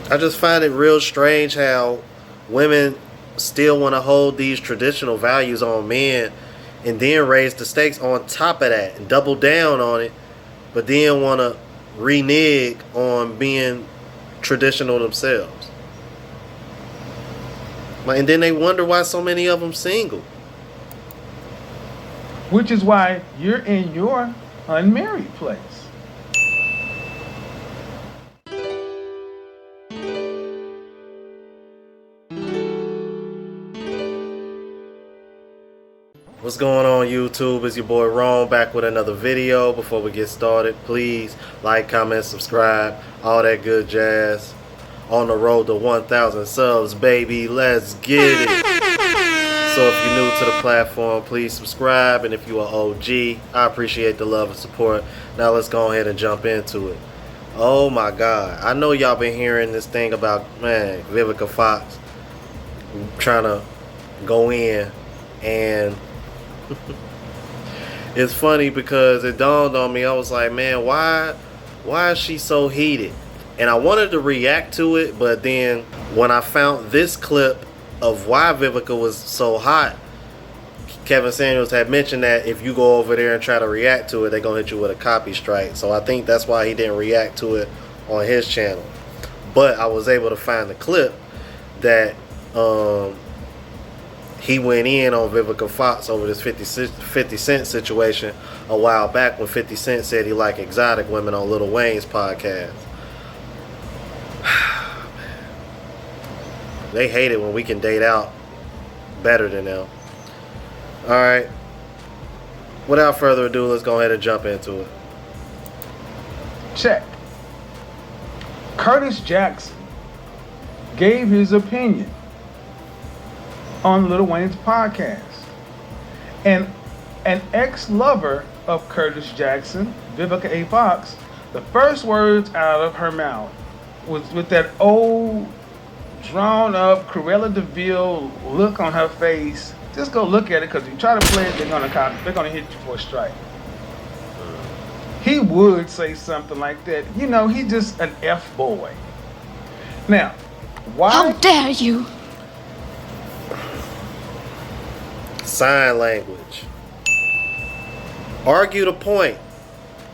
I just find it real strange how women still want to hold these traditional values on men and then raise the stakes on top of that and double down on it, but then want to renege on being traditional themselves. Like, and then they wonder why so many of them single. Which is why you're in your unmarried place. What's going on, YouTube? It's your boy Ron back with another video. Before we get started, please like, comment, subscribe, all that good jazz. On the road to 1,000 subs, baby. Let's get it. So if you're new to the platform, please subscribe. And if you are OG, I appreciate the love and support. Now let's go ahead and jump into it. Oh my God. I know y'all been hearing this thing about, man, Vivica Fox trying to go in, and it's funny because it dawned on me. I was like, man, why is she so heated? And I wanted to react to it, but then when I found this clip of why Vivica was so hot, Kevin Samuels had mentioned that if you go over there and try to react to it, they're going to hit you with a copy strike. So I think that's why he didn't react to it on his channel. But I was able to find the clip that he went in on Vivica Fox over this 50 Cent situation a while back when 50 Cent said he liked exotic women on Lil Wayne's podcast. They hate it when we can date out better than them. Alright. Without further ado, let's go ahead and jump into it. Check. Curtis Jackson gave his opinion on Lil Wayne's podcast. And an ex-lover of Curtis Jackson, Vivica A. Fox, the first words out of her mouth was with that old, drawn-up Cruella de Vil look on her face. Just go look at it, because if you try to play it, they're gonna hit you for a strike. He would say something like that. You know, he's just an F-boy. Now, why? How dare you? Sign language. Argue the point.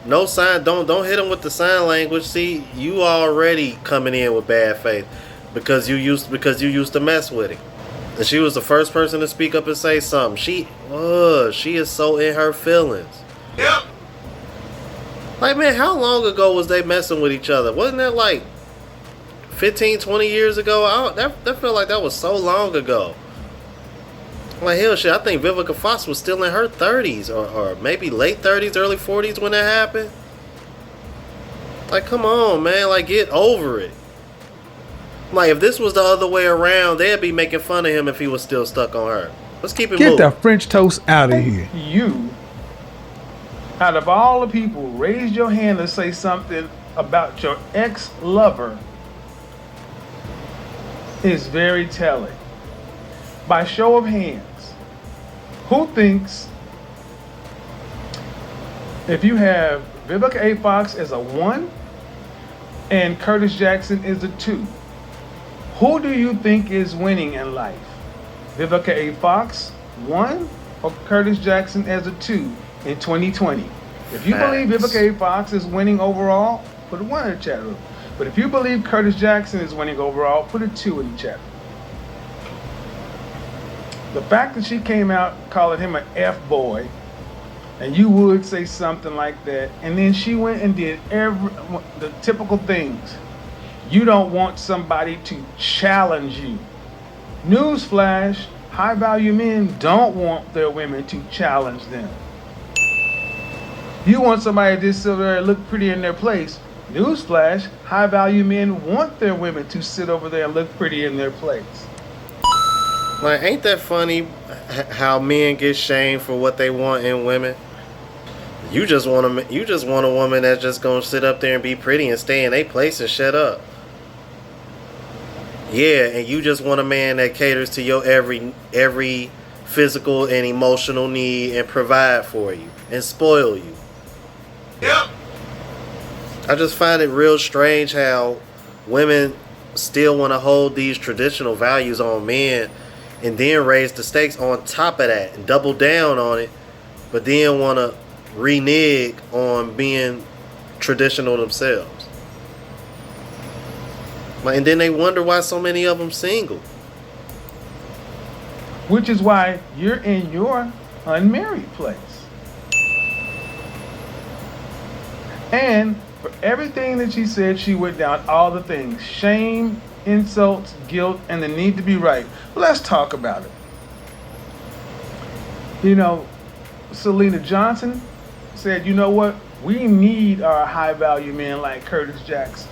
No sign. Don't hit him with the sign language. See, you already coming in with bad faith because you used to mess with him. And she was the first person to speak up and say something. She is so in her feelings. Yep. Like, man, how long ago was they messing with each other? Wasn't that like 15, 20 years ago? That felt like that was so long ago. Like, hell, shit, I think Vivica Fox was still in her 30s or maybe late 30s, early 40s when that happened. Like, come on, man. Like, get over it. Like, if this was the other way around, they'd be making fun of him if he was still stuck on her. Let's keep it moving. Get the French toast out of here. You, out of all the people, raise your hand and say something about your ex-lover is very telling. By show of hands, who thinks if you have Vivica A. Fox as a 1 and Curtis Jackson is a 2, who do you think is winning in life? Vivica A. Fox, 1, or Curtis Jackson as a 2 in 2020? If you believe Vivica A. Fox is winning overall, put a 1 in the chat room. But if you believe Curtis Jackson is winning overall, put a 2 in the chat room. The fact that she came out calling him an F-boy, and you would say something like that, and then she went and did the typical things. You don't want somebody to challenge you. Newsflash, high-value men don't want their women to challenge them. You want somebody to just sit there and look pretty in their place. Newsflash, high-value men want their women to sit over there and look pretty in their place. Like, ain't that funny how men get shamed for what they want in women? You just want a woman that's just gonna sit up there and be pretty and stay in their place and shut up. Yeah, and you just want a man that caters to your every physical and emotional need and provide for you and spoil you. Yep. I just find it real strange how women still want to hold these traditional values on men and then raise the stakes on top of that and double down on it, but then want to renege on being traditional themselves. And then they wonder why so many of them single. Which is why you're in your unmarried place. And for everything that she said, she went down all the things: shame, insults, guilt, and the need to be right. Let's talk about it. You know, Selena Johnson said, you know what? We need our high value men like Curtis Jackson.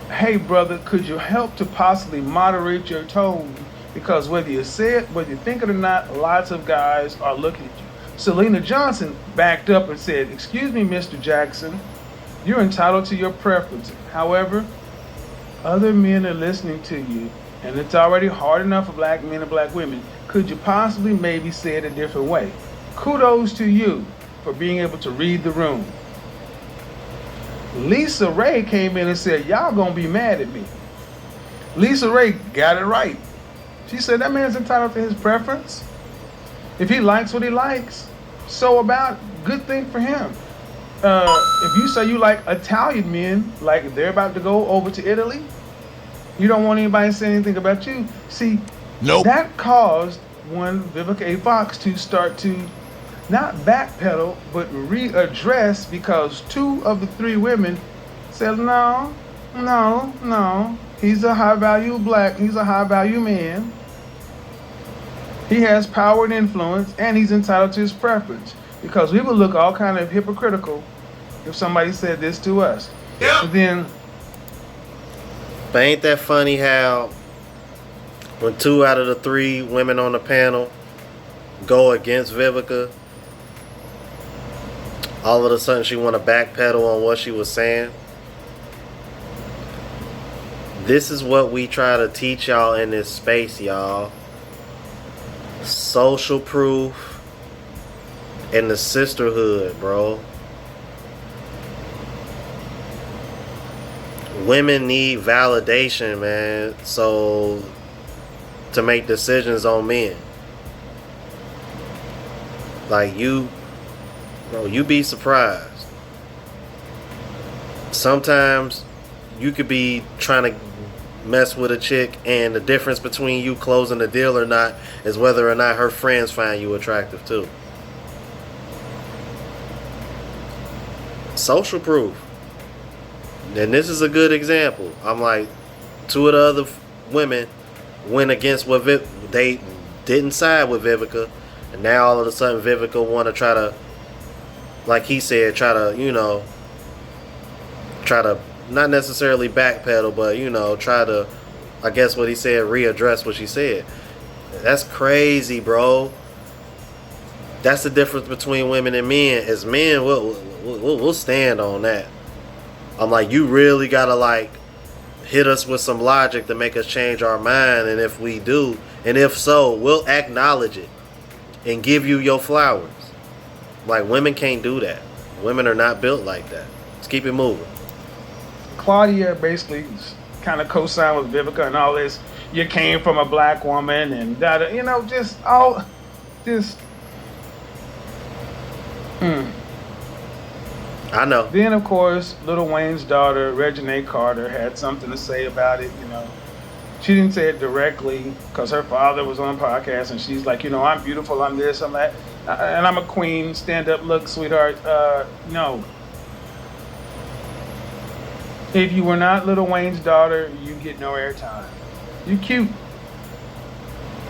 Hey brother, could you help to possibly moderate your tone? Because whether you say it, whether you think it or not, lots of guys are looking at you. Selena Johnson backed up and said, excuse me, Mr. Jackson, you're entitled to your preferences. However, other men are listening to you, and it's already hard enough for black men and black women. Could you possibly maybe say it a different way? Kudos to you for being able to read the room. Lisa Ray came in and said, y'all gonna be mad at me. Lisa Ray got it right. She said that man's entitled to his preference. If he likes what he likes, so about it. Good thing for him. If you say you like Italian men, like they're about to go over to Italy, you don't want anybody to say anything about you. See, Nope. That caused one Vivica A. Fox to start to not backpedal, but readdress, because 2 of the 3 women said, no, he's a high value man. He has power and influence, and he's entitled to his preference. Because we would look all kind of hypocritical if somebody said this to us. Yeah. But then, But ain't that funny how when 2 out of the 3 women on the panel go against Vivica, all of a sudden she want to backpedal on what she was saying? This is what we try to teach y'all in this space, y'all. Social proof and the sisterhood, bro. Women need validation, man, so to make decisions on men. Like you be surprised. Sometimes you could be trying to mess with a chick, and the difference between you closing the deal or not is whether or not her friends find you attractive too. Social proof. And this is a good example. I'm like, 2 of the other women went against what they didn't side with Vivica, and now all of a sudden Vivica want to try to, like he said, try to not necessarily backpedal, but try to, I guess what he said, readdress what she said. That's crazy, bro. That's the difference between women and men. As men, we'll stand on that. I'm like, you really gotta like hit us with some logic to make us change our mind, and if we do, and if so, we'll acknowledge it and give you your flowers. Like, women can't do that. Women are not built like that. Let's keep it moving. Claudia basically kind of co-signed with Vivica and all this. You came from a black woman and that, I know. Then, of course, Lil Wayne's daughter, Reginae Carter, had something to say about it. She didn't say it directly because her father was on a podcast, and she's like, I'm beautiful, I'm this, I'm that, and I'm a queen, stand up, look, sweetheart. No. If you were not Lil Wayne's daughter, you get no airtime. You cute,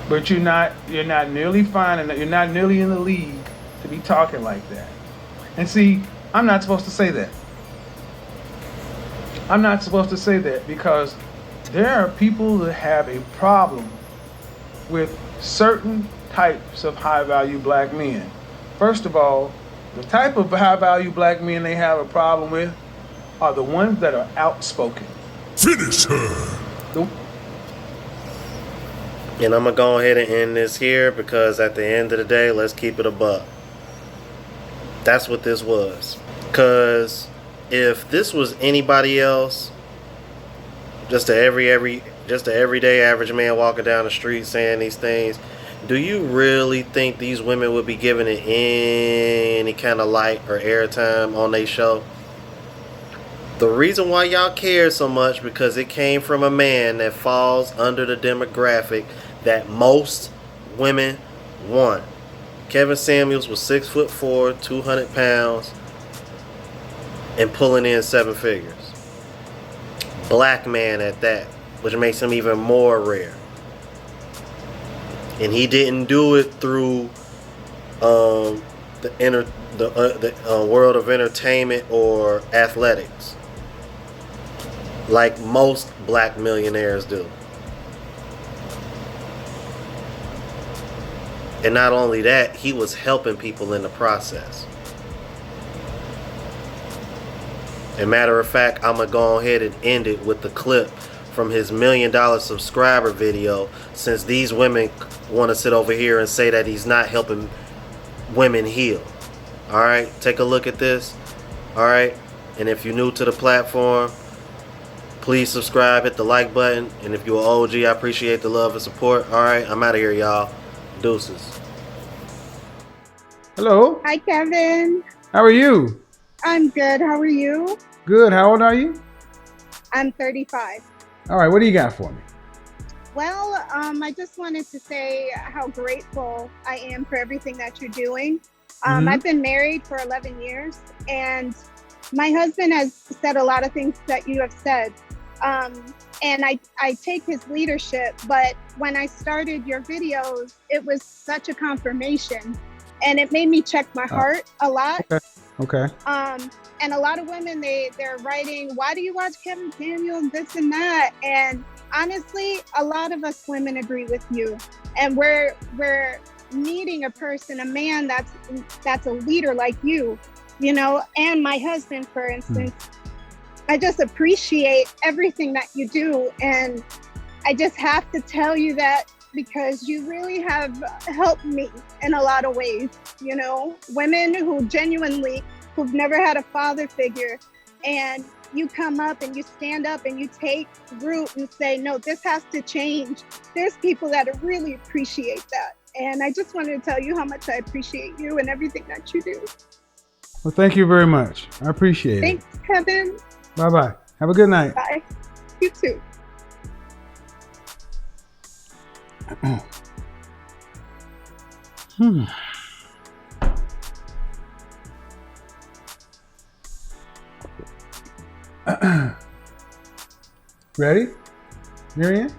but you're not nearly fine, and you're not nearly in the league to be talking like that. And see, I'm not supposed to say that. I'm not supposed to say that because there are people that have a problem with certain types of high-value black men. First of all, the type of high-value black men they have a problem with are the ones that are outspoken. Finish her. And I'm going to go ahead and end this here because at the end of the day, let's keep it a buck. That's what this was. Because if this was anybody else, just the everyday average man walking down the street saying these things, do you really think these women would be giving it any kind of light or airtime on their show? The reason why y'all care so much because it came from a man that falls under the demographic that most women want. Kevin Samuels was 6'4", 200 pounds, and pulling in 7 figures. Black man at that, which makes him even more rare. And he didn't do it through the world of entertainment or athletics, like most black millionaires do. And not only that, he was helping people in the process. And matter of fact, I'm going to go ahead and end it with the clip from his $1 million subscriber video, since these women want to sit over here and say that he's not helping women heal. Alright, take a look at this. Alright, and if you're new to the platform, please subscribe, hit the like button. And if you're an OG, I appreciate the love and support. Alright, I'm out of here, y'all. Deuces. Hello. Hi, Kevin. How are you? I'm good. How are you? Good. How old are you? I'm 35. All right. What do you got for me? Well, I just wanted to say how grateful I am for everything that you're doing. I've been married for 11 years, and my husband has said a lot of things that you have said. And I take his leadership, but when I started your videos, it was such a confirmation, and it made me check my heart a lot. Okay. And a lot of women, they're writing, why do you watch Kevin Samuels, this and that? And honestly, a lot of us women agree with you. And we're needing a person, a man that's a leader like you, you know, and my husband, for instance. I just appreciate everything that you do. And I just have to tell you that because you really have helped me in a lot of ways, you know, women who've never had a father figure, and you come up and you stand up and you take root and say, no, this has to change. There's people that really appreciate that. And I just wanted to tell you how much I appreciate you and everything that you do. Well, thank you very much. I appreciate it. Thanks, Kevin. Bye-bye. Have a good night. Bye. You too. Ready, Miriam?